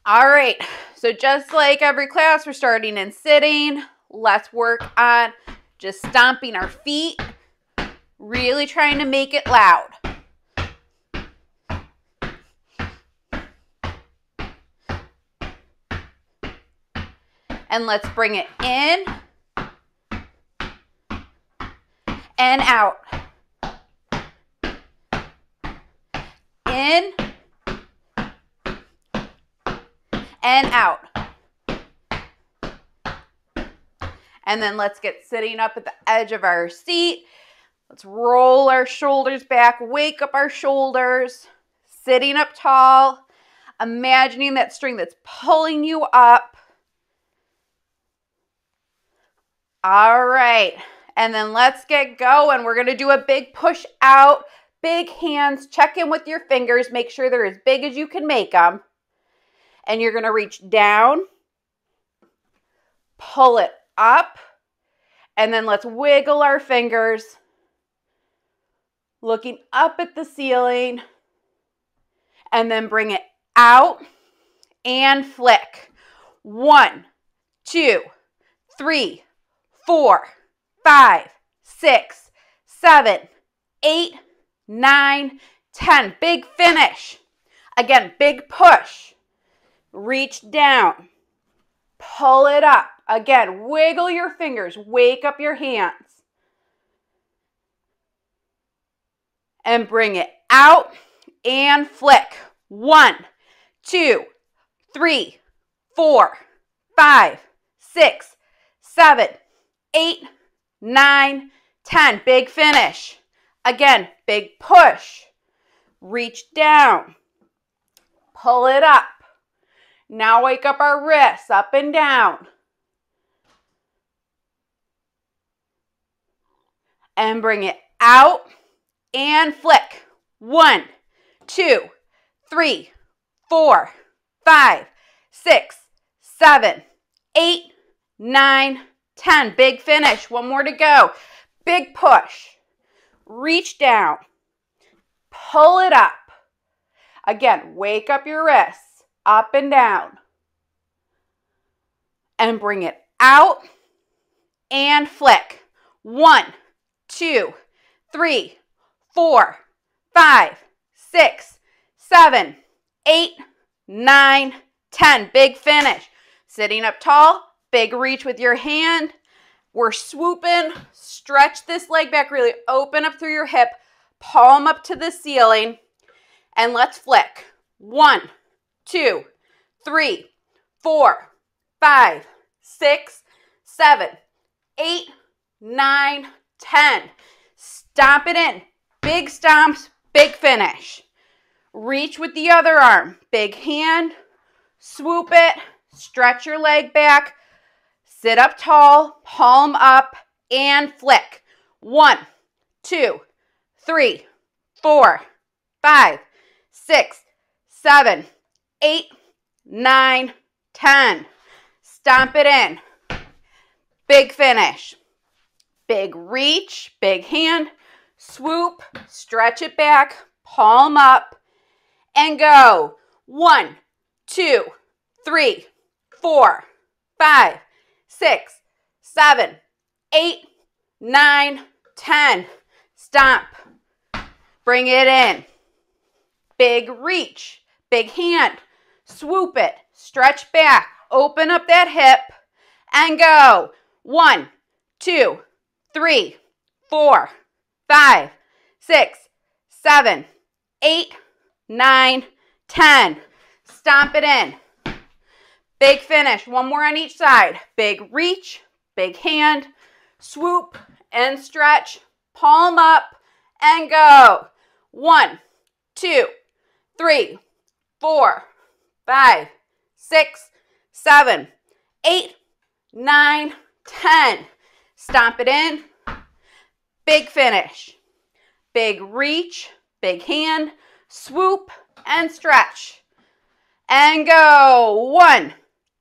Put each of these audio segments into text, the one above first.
All right, so just like every class, we're starting in sitting. Let's work on just stomping our feet, really trying to make it loud. And let's bring it in and out. In and out. And then let's get sitting up at the edge of our seat. Let's roll our shoulders back, wake up our shoulders, sitting up tall, imagining that string that's pulling you up. All right, and then let's get going. We're going to do a big push out, big hands, check in with your fingers, make sure they're as big as you can make them. And you're going to reach down, pull it up, and then let's wiggle our fingers, looking up at the ceiling, and then bring it out and flick. 1, 2, 3, 4, 5, 6, 7, 8, 9, 10. Big finish. Again, big push. Reach down. Pull it up. Again, wiggle your fingers. Wake up your hands. And bring it out and flick. 1, 2, 3, 4, 5, 6, 7, 8, 9, 10. Big finish. Again, big push. Reach down. Pull it up. Now wake up our wrists up and down. And bring it out and flick. 1, 2, 3, 4, 5, 6, 7, 8, 9, 10. Big finish. One more to go. Big push. Reach down. Pull it up. Again, wake up your wrists up and down. And bring it out and flick. 1, 2, 3, 4, 5, 6, 7, 8, 9, 10. Big finish. Sitting up tall. Big reach with your hand. We're swooping. Stretch this leg back. Really open up through your hip. Palm up to the ceiling. And let's flick. 1, 2, 3, 4, 5, 6, 7, 8, 9, 10. Stomp it in. Big stomps. Big finish. Reach with the other arm. Big hand. Swoop it. Stretch your leg back. Sit up tall, palm up, and flick. 1, 2, 3, 4, 5, 6, 7, 8, 9, 10. Stomp it in. Big finish. Big reach, big hand, swoop, stretch it back, palm up, and go. 1, 2, 3, 4, 5, 6, 7, 8, 9, 10. Stomp. Bring it in. Big reach. Big hand. Swoop it. Stretch back. Open up that hip. And go. 1, 2, 3, 4, 5, 6, 7, 8, 9, 10. Stomp it in. Big finish. One more on each side. Big reach, big hand, swoop and stretch. Palm up and go. 1, 2, 3, 4, 5, 6, 7, 8, 9, 10. Stomp it in. Big finish. Big reach, big hand, swoop and stretch. And go. 1,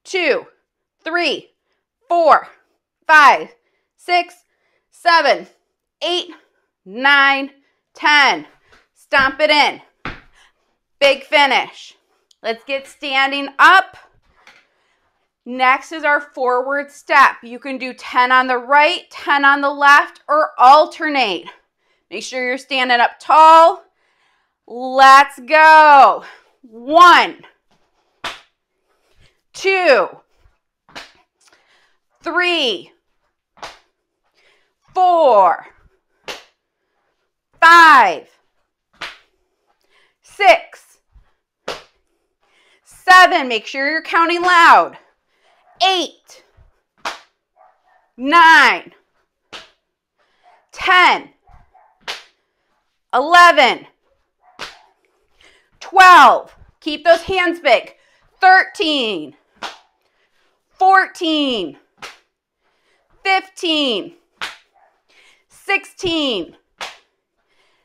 2, 3, 4, 5, 6, 7, 8, 9, 10. Stomp it in. Big finish. Let's get standing up. Next is our forward step. You can do 10 on the right, 10 on the left, or alternate. Make sure you're standing up tall. Let's go. 1, 2, 3, 4, 5, 6, 7. Make sure you're counting loud. 8, 9, 10, 11, 12. Keep those hands big. 13, 14, 15, 16,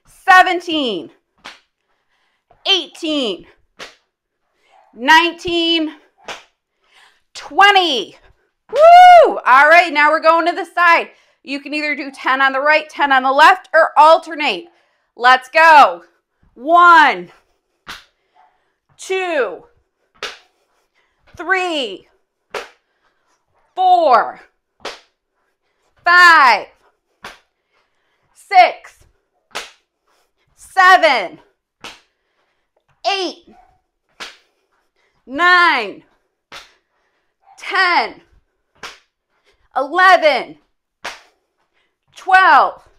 17, 18, 19, 20. Woo! All right, now we're going to the side. You can either do 10 on the right, 10 on the left, or alternate. Let's go. 1, 2, 3, 4, 5, 6, 7, 8, 9, 10, 11, 12,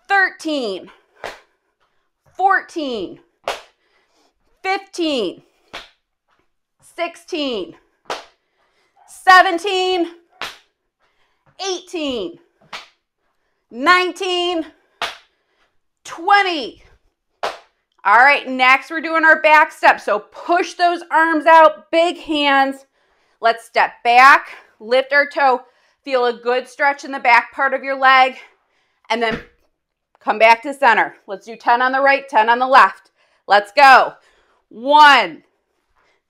13, 14, 15, 16, 17, 18, 19, 20. All right, next we're doing our back step. So push those arms out, big hands. Let's step back, lift our toe, feel a good stretch in the back part of your leg, and then come back to center. Let's do 10 on the right, 10 on the left. Let's go. 1,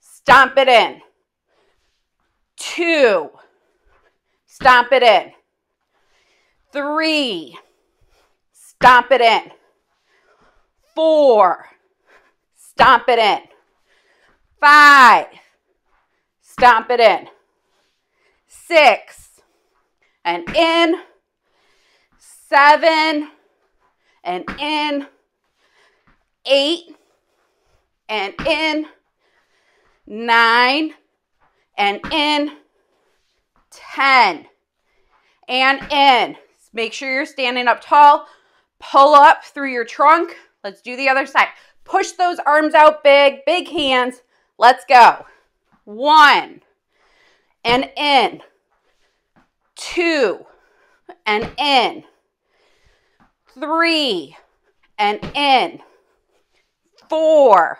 stomp it in. 2, stomp it in. 3, stomp it in. 4, stomp it in. 5, stomp it in. 6, and in. 7, and in. 8, and in. 9, and in. 10, and in. Make sure you're standing up tall. Pull up through your trunk. Let's do the other side. Push those arms out big, big hands. Let's go. 1, and in. 2, and in. 3, and in. 4,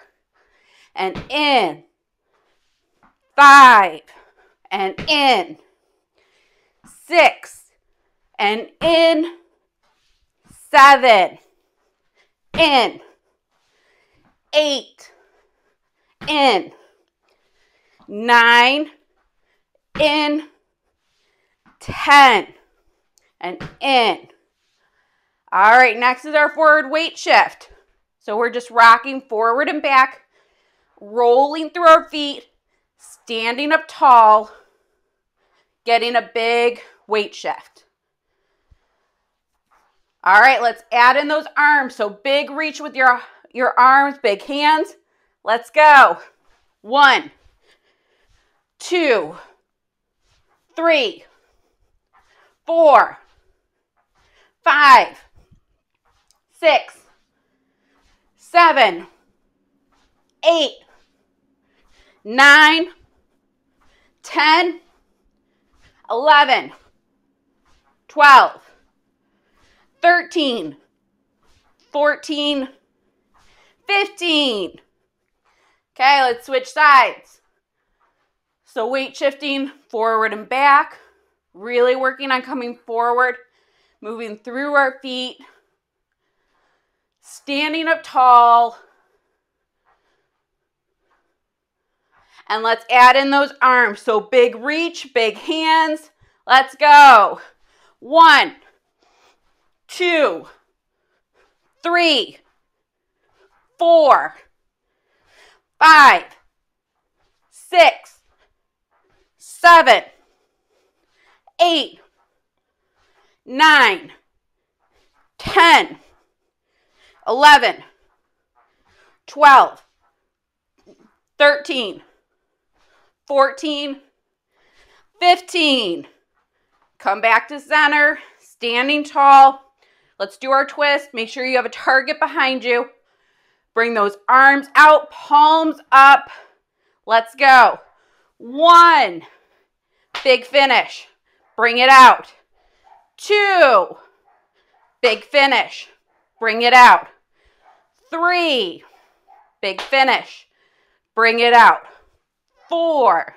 and in. 5, and in. 6, and in. 7, in. 8, in. 9, in. 10, and in. All right, next is our forward weight shift. So we're just rocking forward and back, rolling through our feet, standing up tall, getting a big weight shift. All right, let's add in those arms. So big reach with your arms, big hands. Let's go. 1, 2, 3, 4, 5, 6, 7, 8, 9, 10, 11, 12, 13, 14, 15. Okay, let's switch sides. So weight shifting forward and back, really working on coming forward, moving through our feet, standing up tall. And let's add in those arms. So big reach, big hands. Let's go. 1, 2, 3, 4, 5, 6, 7, 8, 9, 10, 11, 12, 13, 14, 15. Come back to center, standing tall. Let's do our twist. Make sure you have a target behind you. Bring those arms out, palms up. Let's go. 1, big finish. Bring it out. 2, big finish. Bring it out. 3, big finish. Bring it out. 4,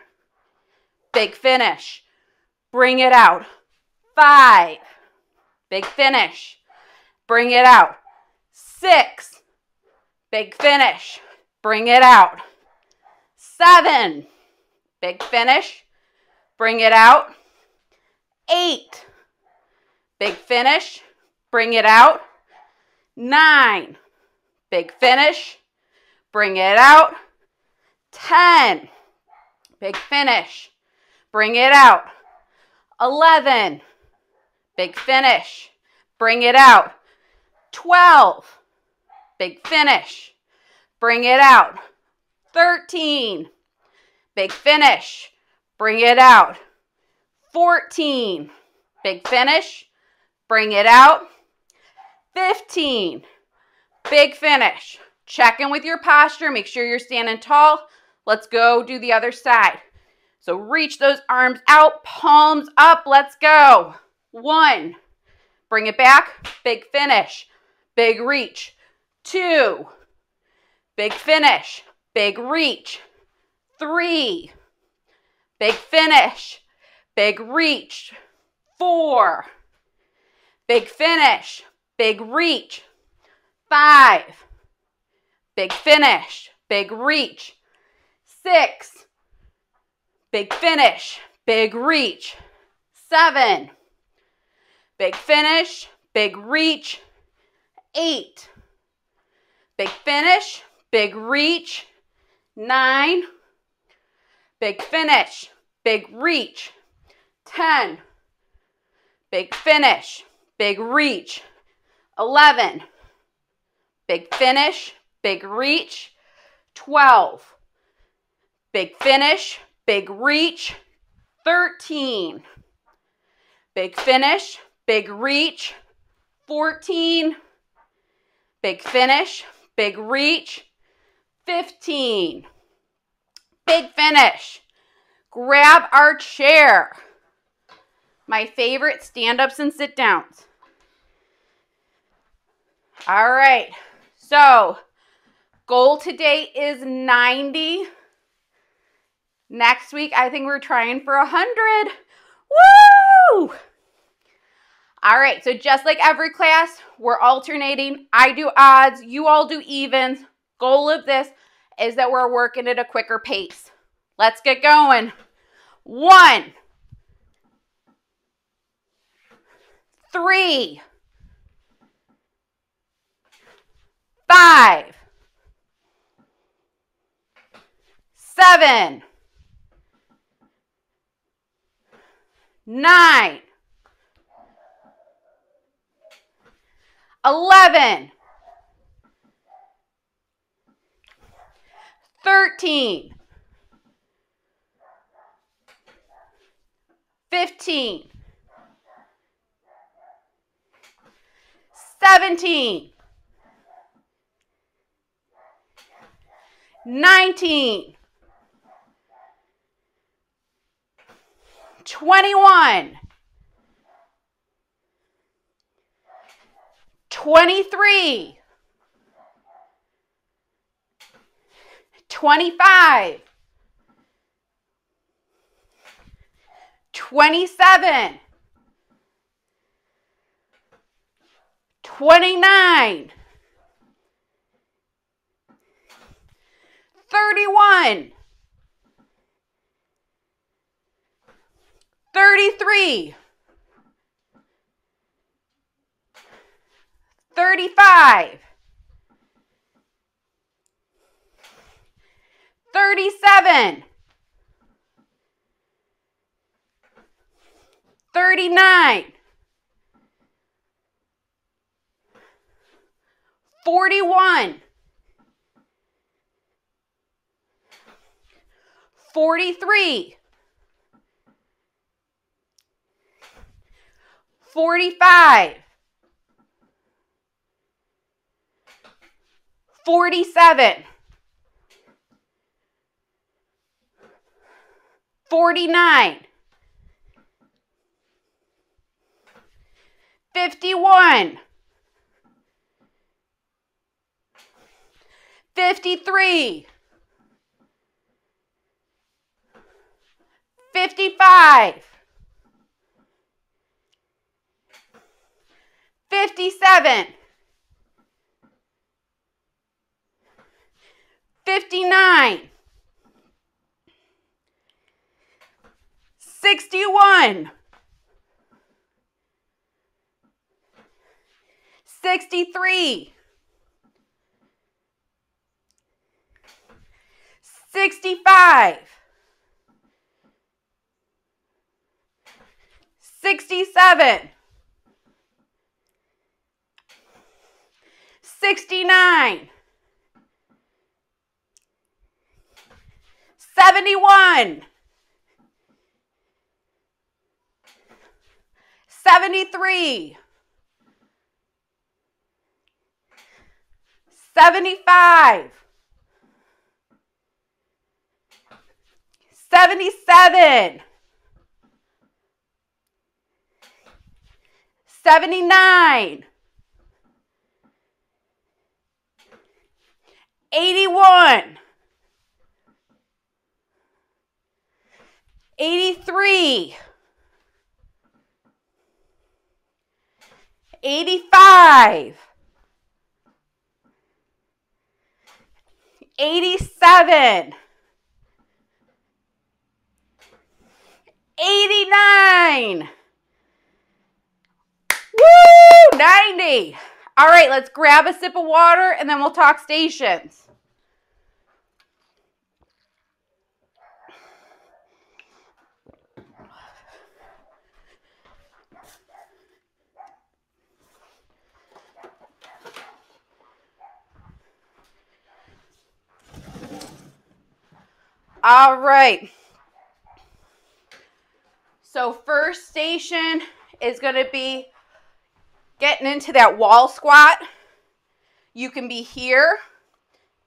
big finish. Bring it out. 5, big finish. Bring it out. 6, big finish. Bring it out. 7, big finish. Bring it out. 8, big finish. Bring it out. 9, big finish. Bring it out. 10, big finish. Bring it out. 11, big finish. Bring it out. 12, big finish. Bring it out. 13, big finish. Bring it out. 14, big finish. Bring it out. 15, big finish. Check in with your posture. Make sure you're standing tall. Let's go do the other side. So reach those arms out, palms up. Let's go. 1, bring it back. Big finish. Big reach. 2, big finish. Big reach. 3, big finish. Big reach. 4, big finish. Big reach. 5, big finish. Big reach. 6, big finish. Big reach. 7, big finish. Big reach. 8, big finish. Big reach. 9, big finish. Big reach. 10, big finish. Big reach. 11, big finish. Big reach. 12, big finish. Big reach. 13, big finish. Big reach. 14, big finish. Big reach. 15, big finish. Grab our chair. My favorite stand-ups and sit-downs. All right, so goal today is 90. Next week, I think we're trying for 100. Woo! All right, so just like every class, we're alternating. I do odds, you all do evens. Goal of this is that we're working at a quicker pace. Let's get going. 1, 3, 5, 7, 9, 11, 13, 15, 17, 19, 21, 23, 25, 27, 29, 31, 33, 35, 37, 39, 41, 43, 45, 47, 49, 51, 53, 55, 57, 59, 61, 63, 65, 67, 69, 71, 73, 75, 77, 79, 81, 83, 85, 87, 89. Woo! 90. All right, let's grab a sip of water and then we'll talk stations. All right. So first station is going to be getting into that wall squat. You can be here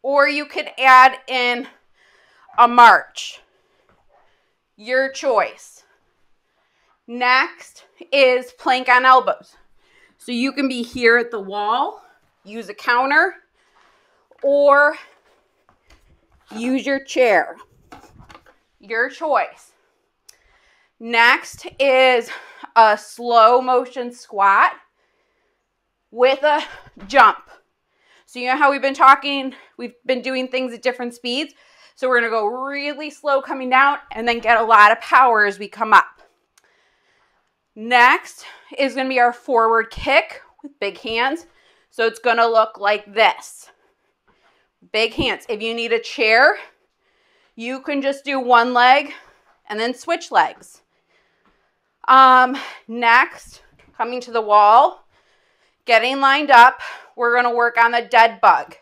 or you could add in a march. Your choice. Next is plank on elbows. So you can be here at the wall, use a counter, or use your chair. Your choice. Next is a slow motion squat with a jump. So you know how we've been doing things at different speeds. So we're going to go really slow coming down and then get a lot of power as we come up. Next is going to be our forward kick with big hands. So it's going to look like this. Big hands. If you need a chair, you can just do one leg and then switch legs. Next, coming to the wall, getting lined up, we're going to work on the dead bug.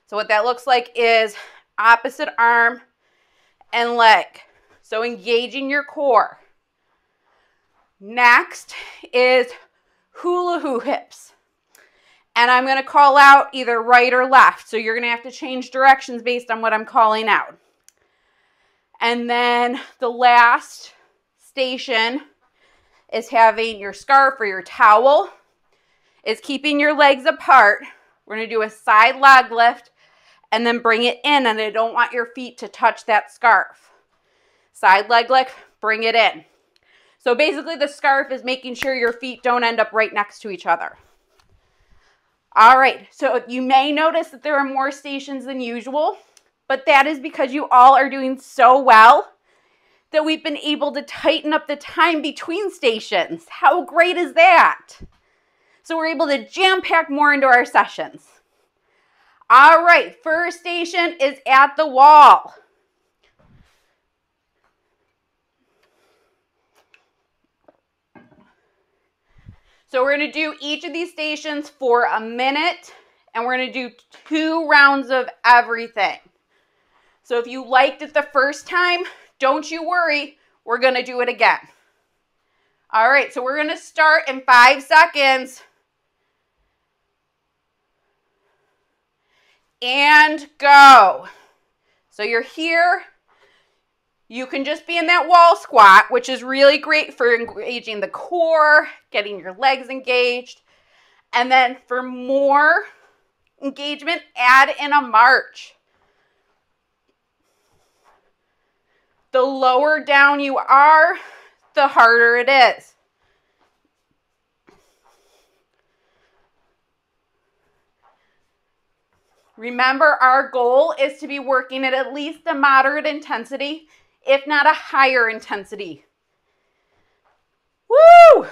So what that looks like is opposite arm and leg. So engaging your core. Next is hula hoop hips. And I'm going to call out either right or left. So you're going to have to change directions based on what I'm calling out. And then the last station is having your scarf or your towel. Is keeping your legs apart. We're going to do a side leg lift and then bring it in. And I don't want your feet to touch that scarf. Side leg lift, bring it in. So basically the scarf is making sure your feet don't end up right next to each other. All right, so you may notice that there are more stations than usual, but that is because you all are doing so well that we've been able to tighten up the time between stations. How great is that? So we're able to jam pack more into our sessions. All right, first station is at the wall. So we're going to do each of these stations for a minute, and we're going to do 2 rounds of everything. So if you liked it the first time, don't you worry, we're going to do it again. All right, so we're going to start in 5 seconds. And go. So you're here. You can just be in that wall squat, which is really great for engaging the core, getting your legs engaged. And then for more engagement, add in a march. The lower down you are, the harder it is. Remember, our goal is to be working at least a moderate intensity, if not a higher intensity. Woo!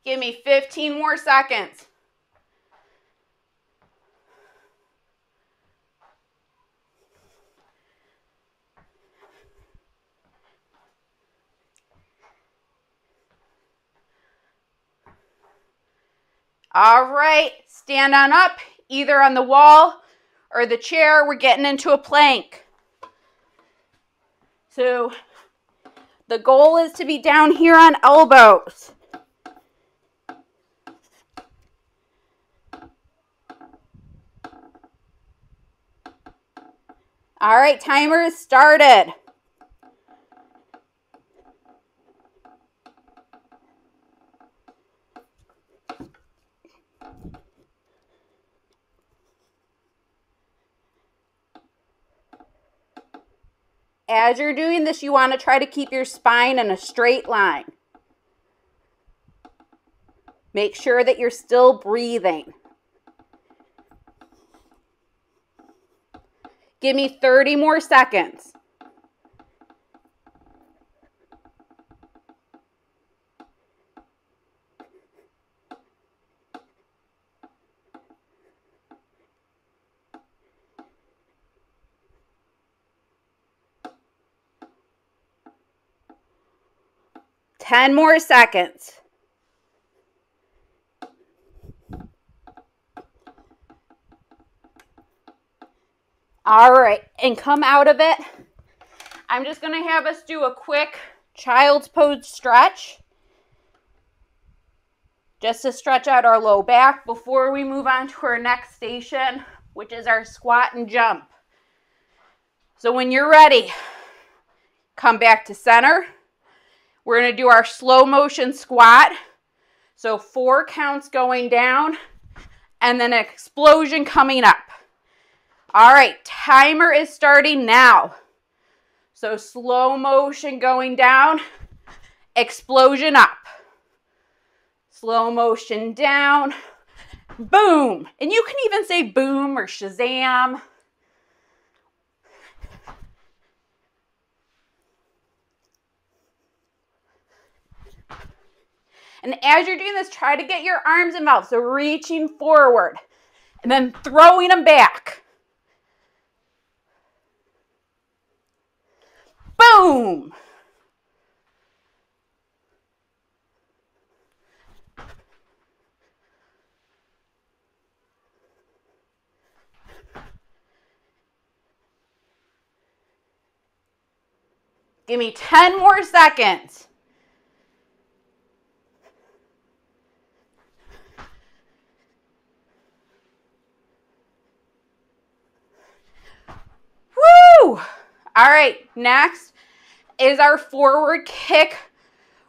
Give me 15 more seconds. All right, stand on up, either on the wall or the chair. We're getting into a plank. So the goal is to be down here on elbows. All right, timer is started. As you're doing this, you want to try to keep your spine in a straight line. Make sure that you're still breathing. Give me 30 more seconds. Ten more seconds. All right, and come out of it. I'm just going to have us do a quick child's pose stretch, just to stretch out our low back before we move on to our next station, which is our squat and jump. So when you're ready, come back to center. We're going to do our slow motion squat. So 4 counts going down and then an explosion coming up. All right, timer is starting now. So slow motion going down, explosion up. Slow motion down, boom. And you can even say boom or Shazam. And as you're doing this, try to get your arms involved. So reaching forward and then throwing them back. Boom. Give me 10 more seconds. Woo! All right, next is our forward kick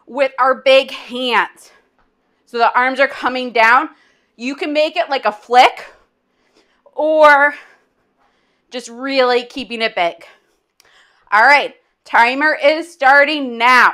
with our big hands. So the arms are coming down. You can make it like a flick or just really keeping it big. All right, timer is starting now.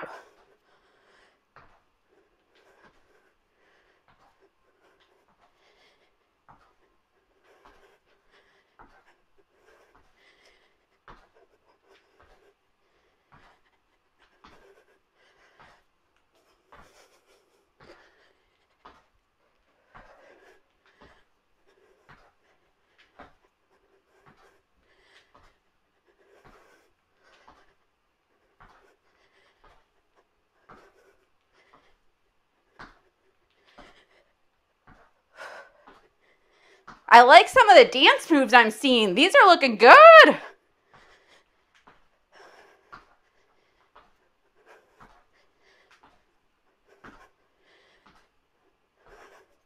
I like some of the dance moves I'm seeing. These are looking good.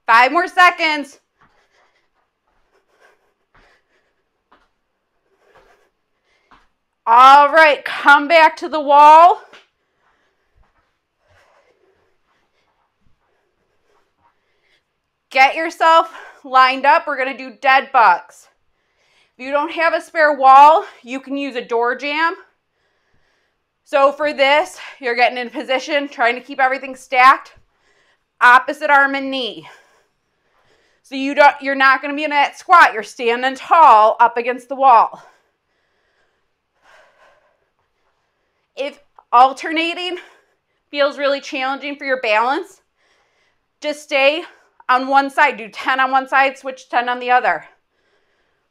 Five more seconds. All right, come back to the wall. Get yourself lined up. We're going to do dead bugs. If you don't have a spare wall, you can use a door jamb. So for this, you're getting in position, trying to keep everything stacked. Opposite arm and knee. So you're not going to be in that squat. You're standing tall up against the wall. If alternating feels really challenging for your balance, just stay on one side. Do 10 on one side, switch 10 on the other.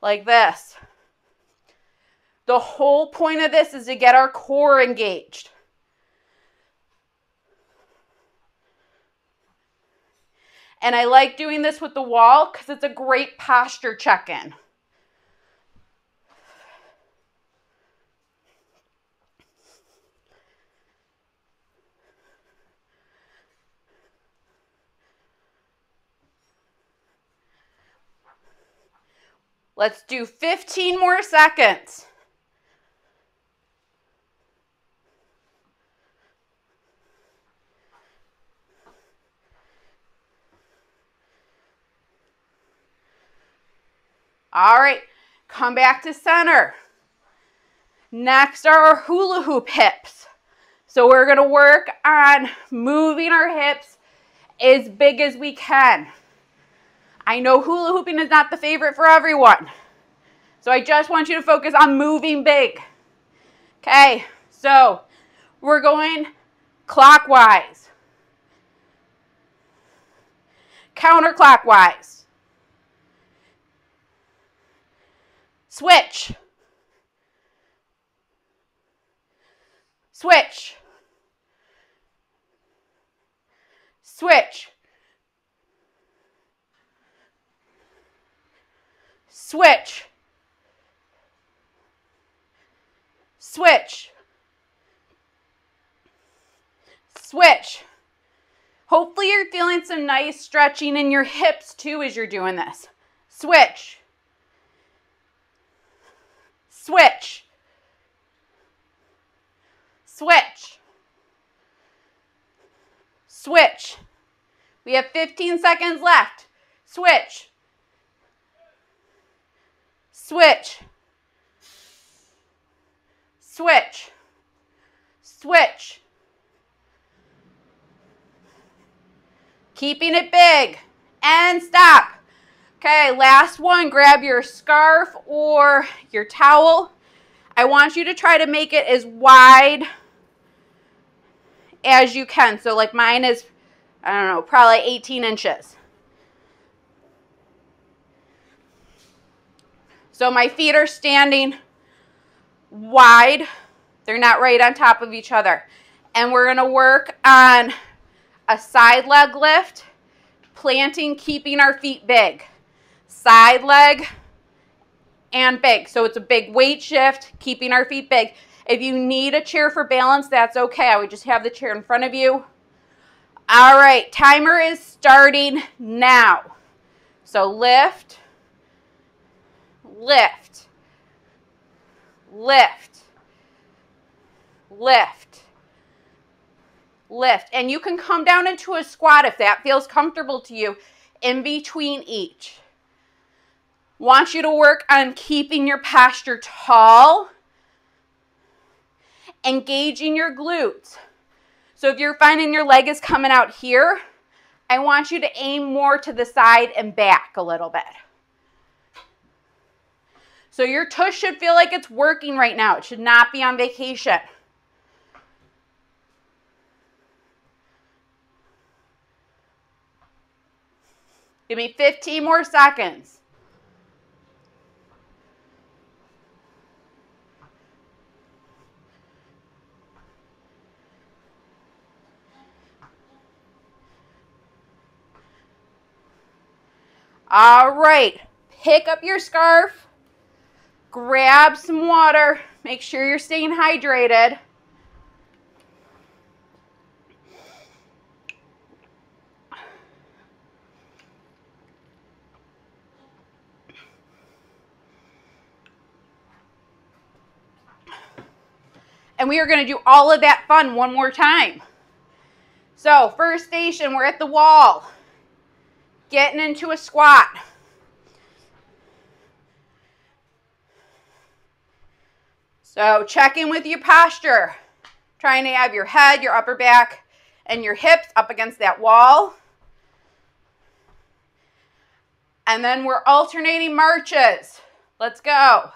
Like this. The whole point of this is to get our core engaged. And I like doing this with the wall because it's a great posture check-in. Let's do 15 more seconds. All right, come back to center. Next are our hula hoop hips. So we're going to work on moving our hips as big as we can. I know hula hooping is not the favorite for everyone. So I just want you to focus on moving big. Okay, so we're going clockwise, counterclockwise, switch, switch, switch, switch, switch, switch. Hopefully you're feeling some nice stretching in your hips too as you're doing this. Switch, switch, switch, switch. We have 15 seconds left. Switch, switch, switch, switch. Keeping it big. And stop. Okay, last one. Grab your scarf or your towel. I want you to try to make it as wide as you can. So like mine is, I don't know, probably 18 inches. So my feet are standing wide. They're not right on top of each other. And we're going to work on a side leg lift, planting, keeping our feet big. Side leg and big. So it's a big weight shift, keeping our feet big. If you need a chair for balance, that's okay. I would just have the chair in front of you. All right, timer is starting now. So lift, lift, lift, lift, lift. And you can come down into a squat if that feels comfortable to you in between each. Want you to work on keeping your posture tall, engaging your glutes. So if you're finding your leg is coming out here, I want you to aim more to the side and back a little bit. So your tush should feel like it's working right now. It should not be on vacation. Give me 15 more seconds. All right, pick up your scarf, grab some water, make sure you're staying hydrated. And we are going to do all of that fun one more time. So first station, we're at the wall, getting into a squat. So check in with your posture, trying to have your head, your upper back, and your hips up against that wall. And then we're alternating marches. Let's go.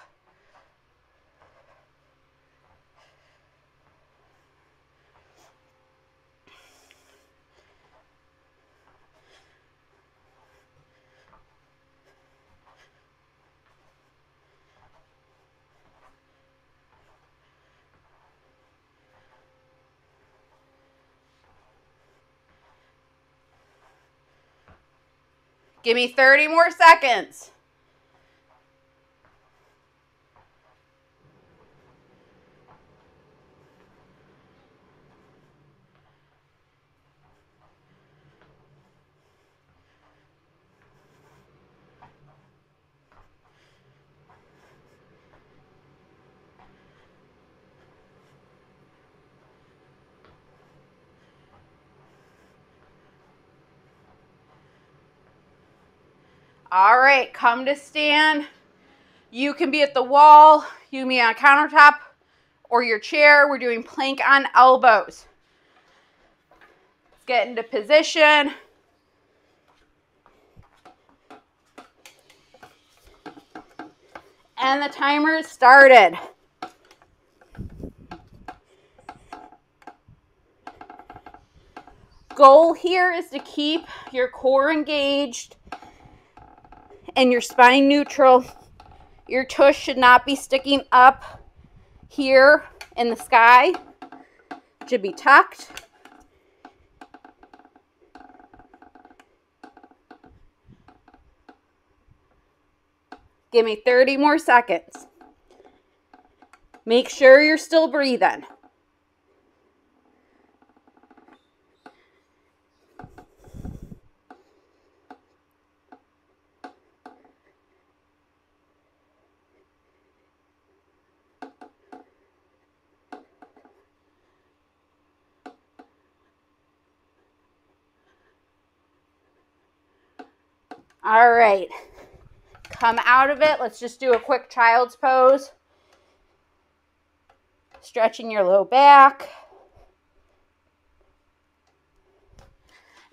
Give me 30 more seconds. All right, come to stand. You can be at the wall, you can be on a countertop or your chair. We're doing plank on elbows. Let's get into position. And the timer is started. Goal here is to keep your core engaged and your spine neutral. Your tush should not be sticking up here in the sky. It should be tucked. Give me 30 more seconds. Make sure you're still breathing. All right, come out of it. Let's just do a quick child's pose. Stretching your low back.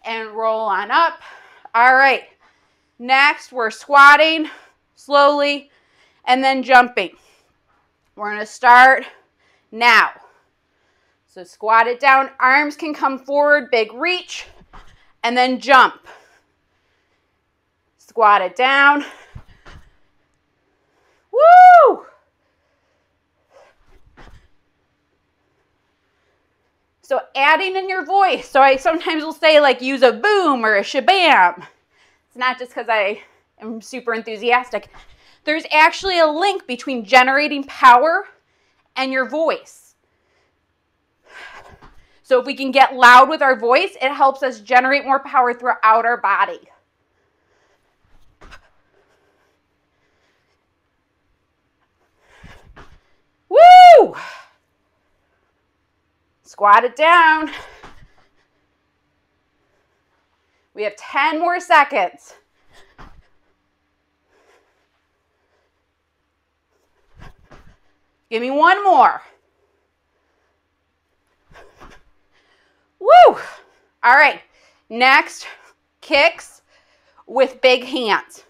And roll on up. All right, next we're squatting slowly and then jumping. We're going to start now. So squat it down. Arms can come forward, big reach, and then jump. Squat it down. Woo! So adding in your voice. So I sometimes will say like use a boom or a shabam. It's not just because I am super enthusiastic. There's actually a link between generating power and your voice. So if we can get loud with our voice, it helps us generate more power throughout our body. Woo! Squat it down. We have 10 more seconds. Give me one more. Woo! All right, next, kicks with big hands.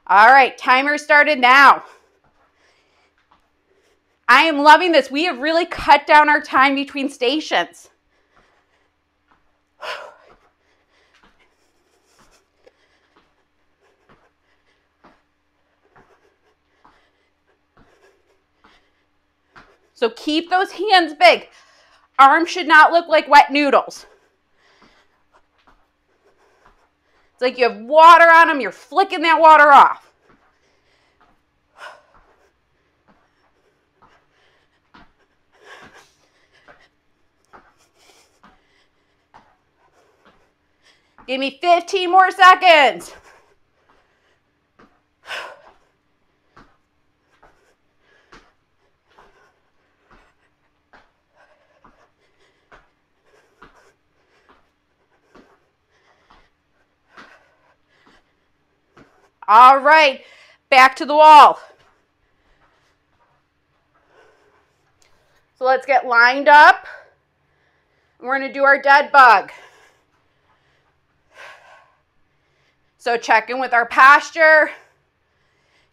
All right, timer started now. I am loving this. We have really cut down our time between stations. So keep those hands big. Arms should not look like wet noodles. It's like you have water on them, you're flicking that water off. Give me 15 more seconds. All right, back to the wall. So let's get lined up. We're going to do our dead bug. So check in with our posture.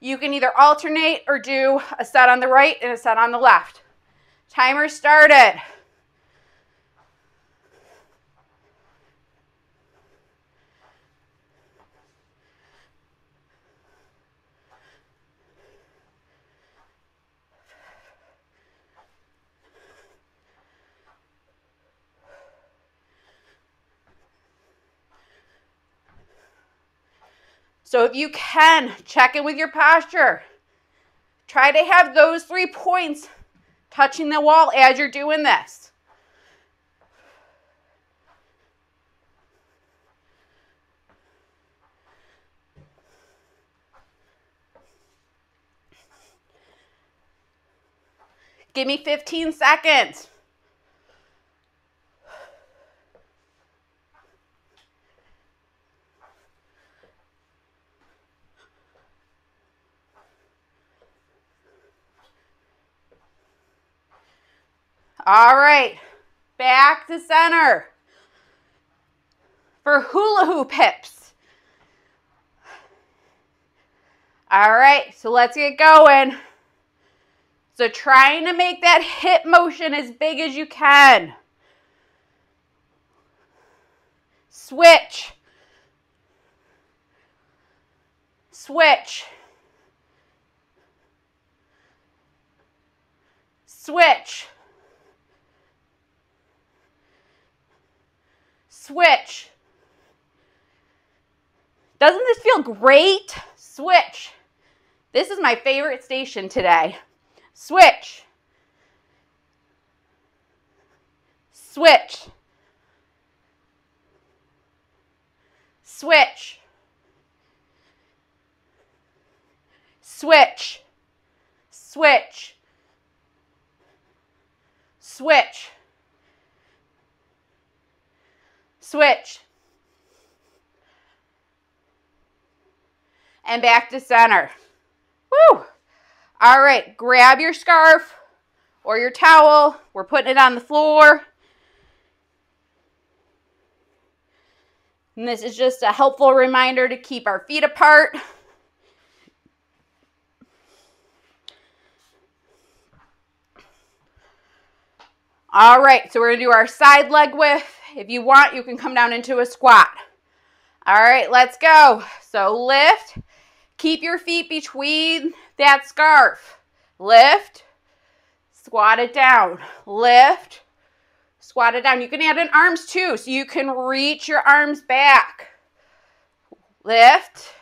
You can either alternate or do a set on the right and a set on the left. Timer started. So if you can, check in with your posture. Try to have those 3 points touching the wall as you're doing this. Give me 15 seconds. All right, back to center for hula hoop hips. All right, so let's get going. So trying to make that hip motion as big as you can. Switch. Switch. Switch. Switch. Doesn't this feel great? Switch. This is my favorite station today. Switch. Switch. Switch. Switch. Switch. Switch. Switch. And back to center. Woo! All right, grab your scarf or your towel. We're putting it on the floor. And this is just a helpful reminder to keep our feet apart. All right, so we're going to do our side leg width. If you want, you can come down into a squat. All right, let's go. So lift. Keep your feet between that scarf. Lift. Squat it down. Lift. Squat it down. You can add in arms too, so you can reach your arms back. Lift.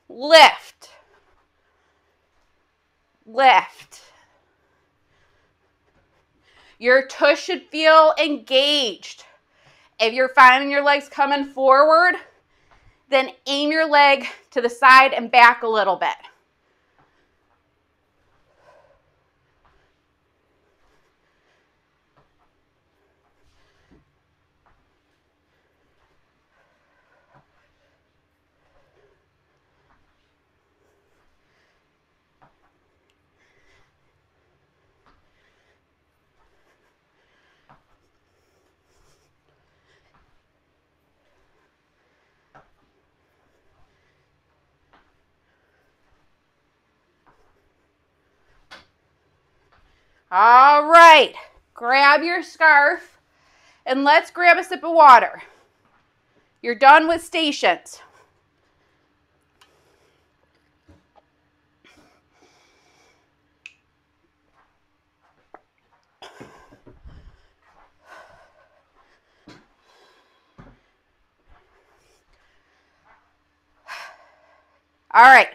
Lift. Lift. Your tush should feel engaged. If you're finding your legs coming forward, then aim your leg to the side and back a little bit. All right, grab your scarf and let's grab a sip of water. You're done with stations. All right,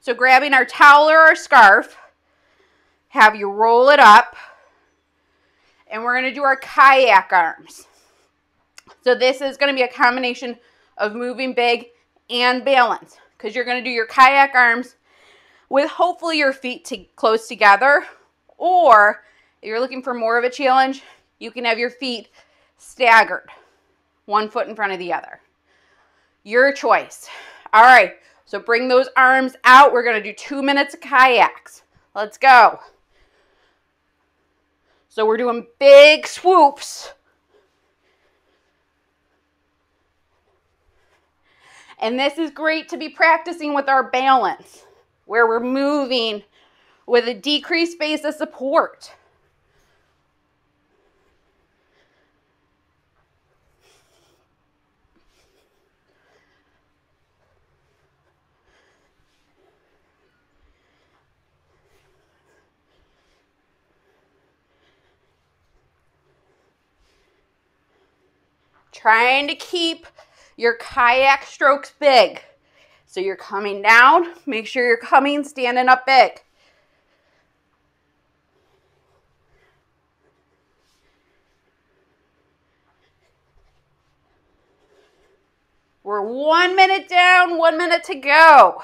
so grabbing our towel or our scarf, have you roll it up, and we're going to do our kayak arms. So this is going to be a combination of moving big and balance, because you're going to do your kayak arms with hopefully your feet close together, or if you're looking for more of a challenge, you can have your feet staggered, one foot in front of the other. Your choice. All right, so bring those arms out. We're going to do 2 minutes of kayaks. Let's go. So we're doing big swoops. And this is great to be practicing with our balance, where we're moving with a decreased base of support. Trying to keep your kayak strokes big. So you're coming down, make sure you're coming, standing up big. We're 1 minute down, 1 minute to go.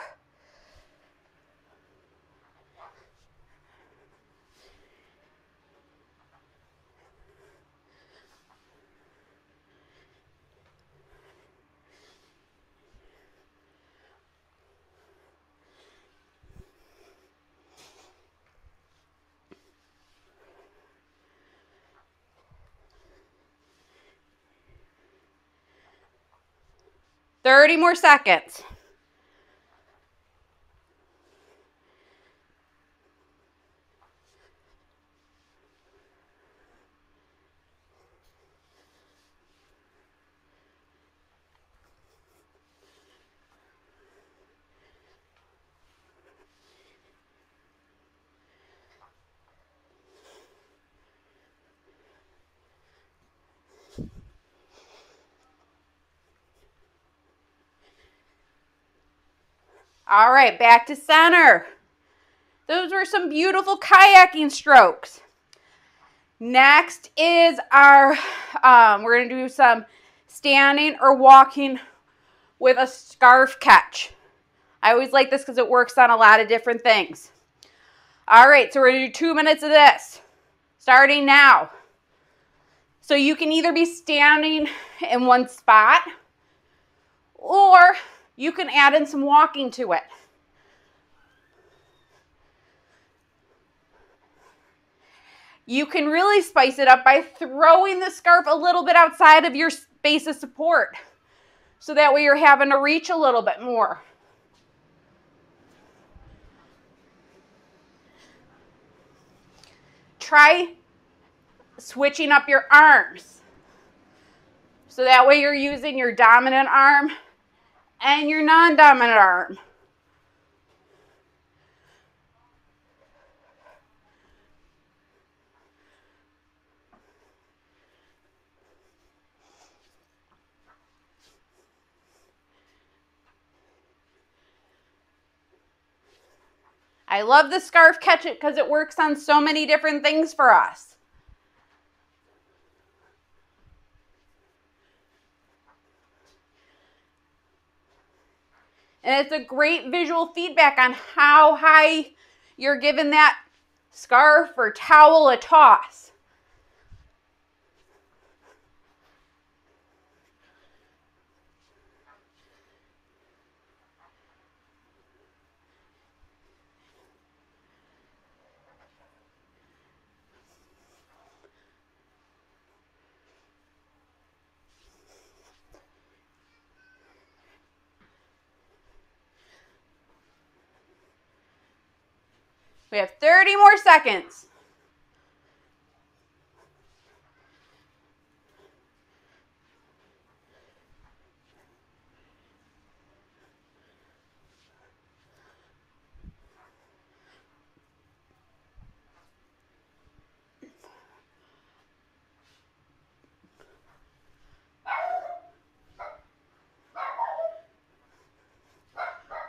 Thirty more seconds. All right, back to center. Those were some beautiful kayaking strokes. Next is our, we're going to do some standing or walking with a scarf catch. I always like this because it works on a lot of different things. All right, so we're going to do 2 minutes of this, starting now. So you can either be standing in one spot, or you can add in some walking to it. You can really spice it up by throwing the scarf a little bit outside of your base of support. So that way you're having to reach a little bit more. Try switching up your arms. So that way you're using your dominant arm and your non-dominant arm. I love the scarf catch it because it works on so many different things for us. And it's a great visual feedback on how high you're giving that scarf or towel a toss. We have 30 more seconds.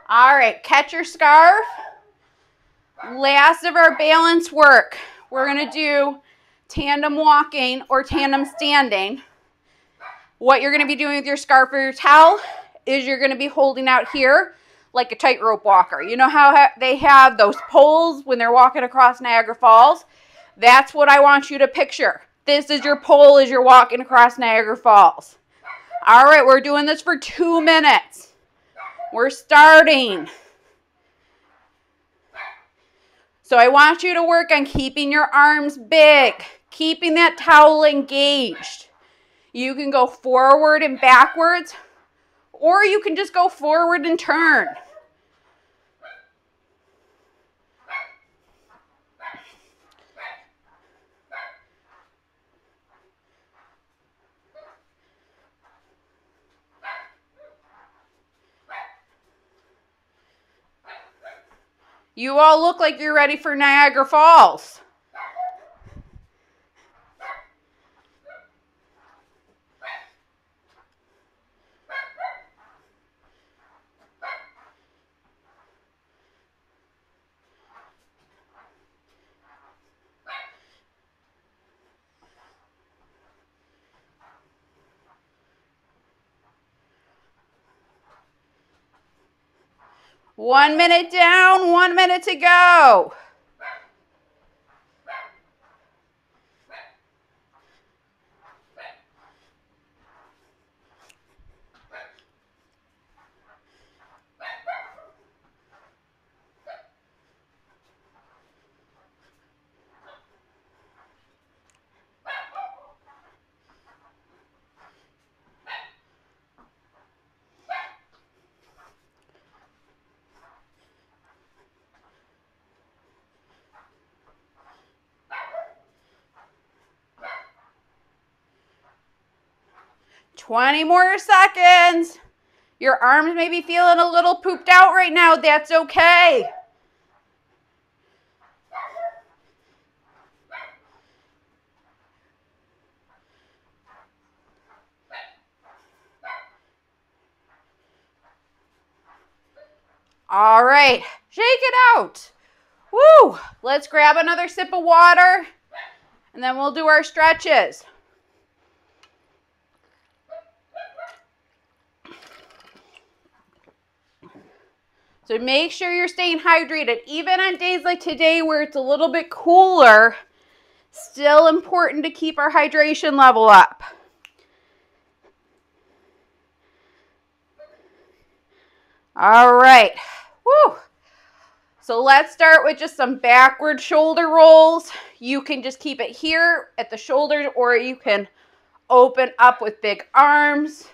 All right, catch your scarf. Last of our balance work. We're going to do tandem walking or tandem standing What you're going to be doing with your scarf or your towel is you're going to be holding out here like a tightrope walker. You know how they have those poles when they're walking across Niagara Falls? That's what I want you to picture. This is your pole as you're walking across Niagara Falls. All right, we're doing this for 2 minutes. We're starting. So I want you to work on keeping your arms big, keeping that towel engaged. You can go forward and backwards, or you can just go forward and turn. You all look like you're ready for Niagara Falls. One minute down, 1 minute to go. Twenty more seconds. Your arms may be feeling a little pooped out right now. That's okay. All right, shake it out. Woo! Let's grab another sip of water, and then we'll do our stretches. So make sure you're staying hydrated. Even on days like today where it's a little bit cooler, still important to keep our hydration level up. All right. Woo! So let's start with just some backward shoulder rolls. You can just keep it here at the shoulders, or you can open up with big arms.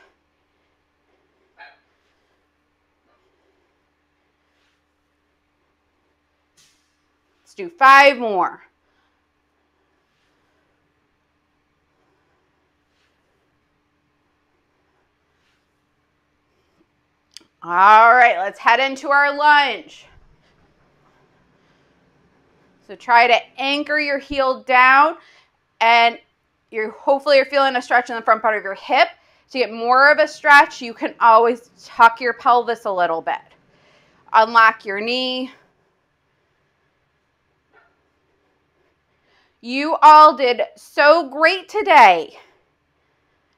Let's do 5 more. All right, let's head into our lunge. So try to anchor your heel down, and hopefully you're feeling a stretch in the front part of your hip. To get more of a stretch, you can always tuck your pelvis a little bit. Unlock your knee. You all did so great today.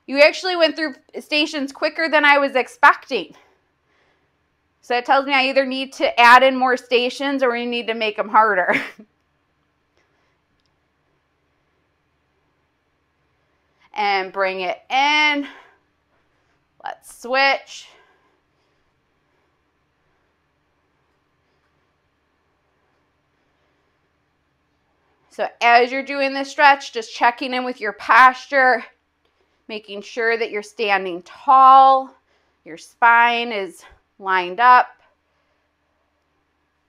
You actually went through stations quicker than I was expecting. So it tells me I either need to add in more stations or we need to make them harder. And bring it in. Let's switch. So as you're doing this stretch, just checking in with your posture, making sure that you're standing tall, your spine is lined up.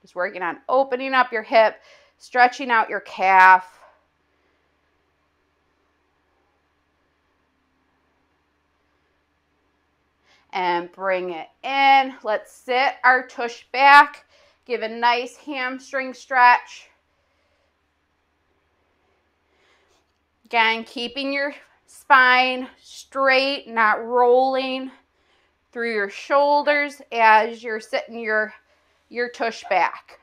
Just working on opening up your hip, stretching out your calf. And bring it in. Let's sit our tush back. Give a nice hamstring stretch. Again, keeping your spine straight, not rolling through your shoulders as you're sitting your tush back.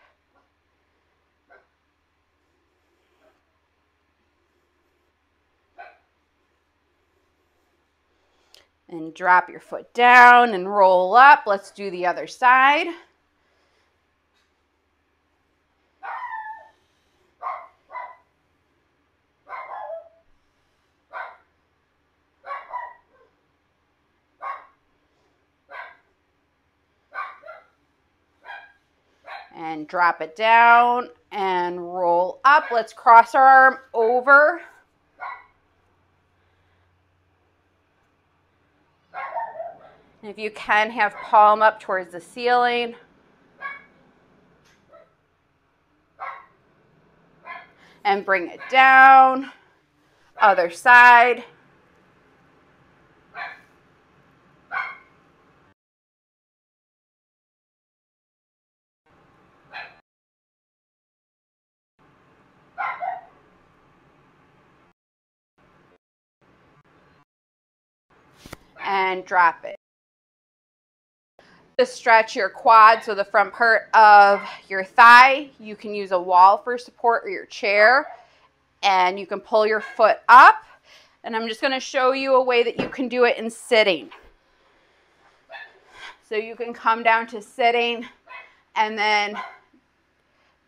And drop your foot down and roll up. Let's do the other side. And drop it down and roll up. Let's cross our arm over. And if you can, have palm up towards the ceiling. And bring it down. Other side. And drop it. To stretch your quad, so the front part of your thigh, you can use a wall for support or your chair, and you can pull your foot up. And I'm just going to show you a way that you can do it in sitting. So you can come down to sitting and then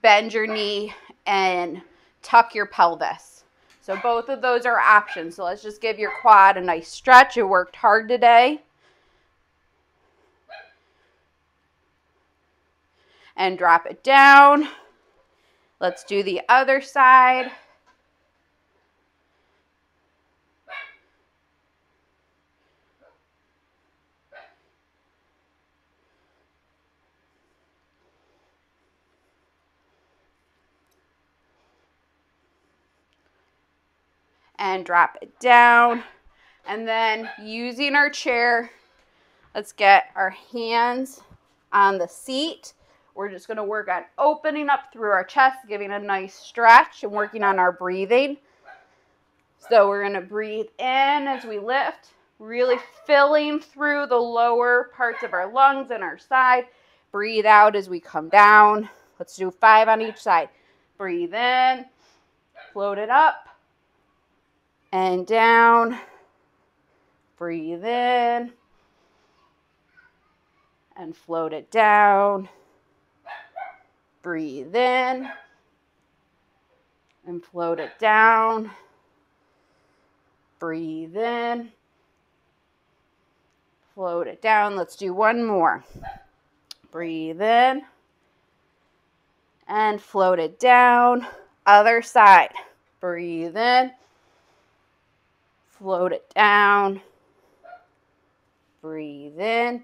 bend your knee and tuck your pelvis. So both of those are options. So let's just give your quad a nice stretch. You worked hard today. And drop it down. Let's do the other side. And drop it down. And then using our chair, let's get our hands on the seat. We're just going to work on opening up through our chest, giving a nice stretch and working on our breathing. So we're going to breathe in as we lift, really filling through the lower parts of our lungs and our side. Breathe out as we come down. Let's do 5 on each side. Breathe in, float it up and down. Breathe in and float it down. Breathe in and float it down. Breathe in, float it down. Let's do one more. Breathe in and float it down. Other side. Breathe in, float it down. Breathe in,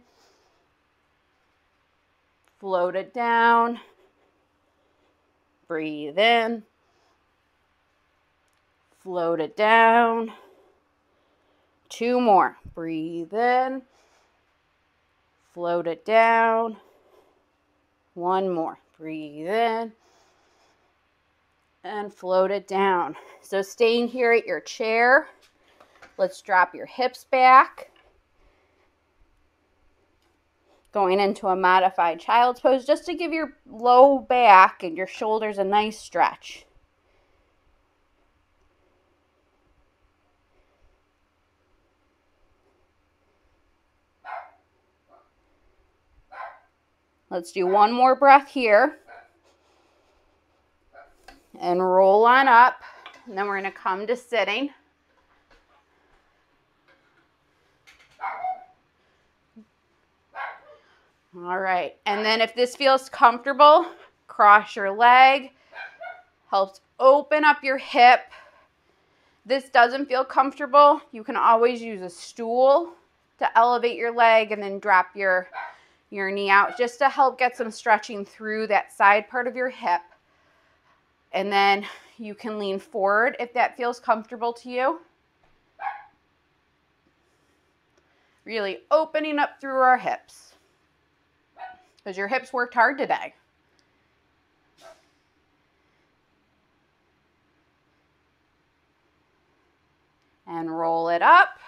float it down. Breathe in, float it down. 2 more. Breathe in, float it down. 1 more. Breathe in and float it down. So staying here at your chair, let's drop your hips back. Going into a modified child's pose just to give your low back and your shoulders a nice stretch. Let's do 1 more breath here. And roll on up. And then we're going to come to sitting. All right. And then if this feels comfortable, cross your leg. Helps open up your hip. This doesn't feel comfortable, you can always use a stool to elevate your leg and then drop your knee out just to help get some stretching through that side part of your hip. And then you can lean forward if that feels comfortable to you. Really opening up through our hips because your hips worked hard today. And roll it up.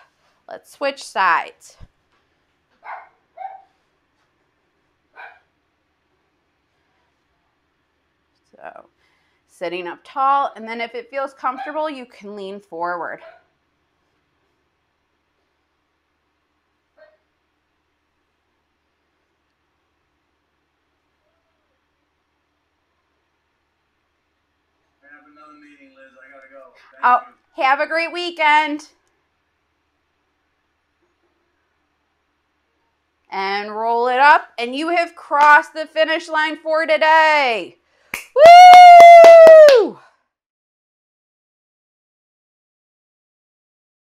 Let's switch sides. So sitting up tall, and then if it feels comfortable, you can lean forward. another meeting, Liz. I gotta go. Oh, have a great weekend. And roll it up, and you have crossed the finish line for today. Woo!